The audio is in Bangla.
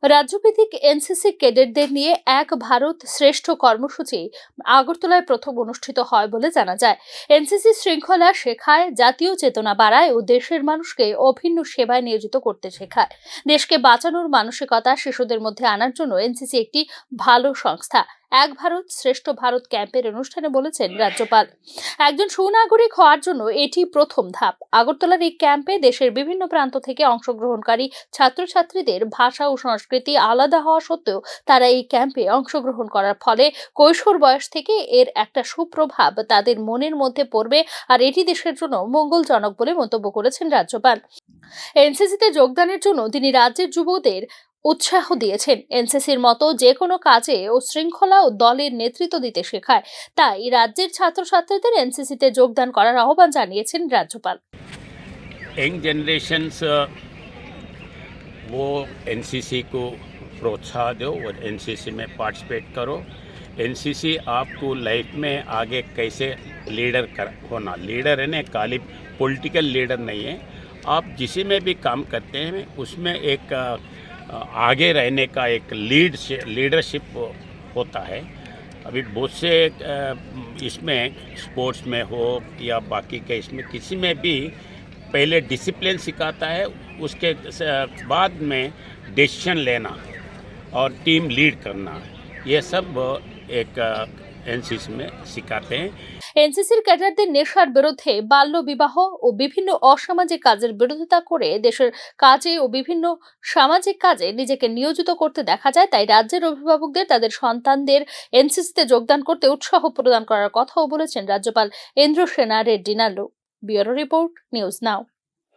রাজ্যভিত্তিক এনসিসি ক্যাডেটদের নিয়ে এক ভারত শ্রেষ্ঠ কর্মসূচি আগরতলায় প্রথম অনুষ্ঠিত হয় বলে জানা যায়। এনসিসি শৃঙ্খলা শেখায়, জাতীয় চেতনা বাড়ায় ও দেশের মানুষকে অভিন্ন সেবায় নিয়োজিত করতে শেখায়। দেশকে বাঁচানোর মানসিকতা শিশুদের মধ্যে আনার জন্য এনসিসি একটি ভালো সংস্থা। এক ভারত শ্রেষ্ঠ ভারত ক্যাম্পের অনুষ্ঠানে বলেছেন রাজ্যপাল, একজন সুনাগরিক হওয়ার জন্য এটি প্রথম ধাপ। আগরতলার এই ক্যাম্পে দেশের বিভিন্ন প্রান্ত থেকে অংশগ্রহণকারী ছাত্রছাত্রীদের ভাষা ও সংস্কৃতি আলাদা হওয়া সত্ত্বেও তারা এই ক্যাম্পে অংশগ্রহণ করার ফলে কৈশোর বয়স থেকে এর একটা সুপ্রভাব তাদের মনের মধ্যে পড়বে, আর এটি দেশের জন্য মঙ্গলজনক বলে মন্তব্য করেছেন রাজ্যপাল। এনসিসিতে যোগদানের জন্য তিনি রাজ্যের যুবদের উৎসাহ দিয়েছেন। এনসিসির মতো যে কোনো কাজে ও শৃঙ্খলা ও দলের নেতৃত্ব দিতে শেখায়, তাই রাজ্যের ছাত্রছাত্রীদের এনসিসিতে যোগদান করার আহ্বান জানিয়েছেন রাজ্যপাল। यंग जनरेशन्स वो एनसीसी को प्रोत्साहन दो और एनसीसी में पार्टिसिपेट करो। एनसीसी आपको लाइफ में आगे कैसे होना, लीडर है ना, खाली पॉलिटिकल लीडर नहीं है। आप जिसी में भी काम करते हैं उसमें एक आगे रहने का एक लीडरशिप होता है। अभी बहुत से इसमें स्पोर्ट्स में हो या बाकी के इसमें किसी में भी पहले डिसिप्लिन सिखाता है, उसके बाद में डिसीजन लेना और टीम लीड करना, ये सब एक एनसीसी में सिखाते हैं। এনসিসির ক্যাডারদের নেশার বিরুদ্ধে, বাল্য বিবাহ ও বিভিন্ন অসামাজিক কাজের বিরোধিতা করে দেশের কাজে ও বিভিন্ন সামাজিক কাজে নিজেকে নিয়োজিত করতে দেখা যায়। তাই রাজ্যের অভিভাবকদের তাদের সন্তানদের এনসিসিতে যোগদান করতে উৎসাহ প্রদান করার কথাও বলেছেন রাজ্যপাল Indrasena Reddy Nallu. Bureau report, news নাও।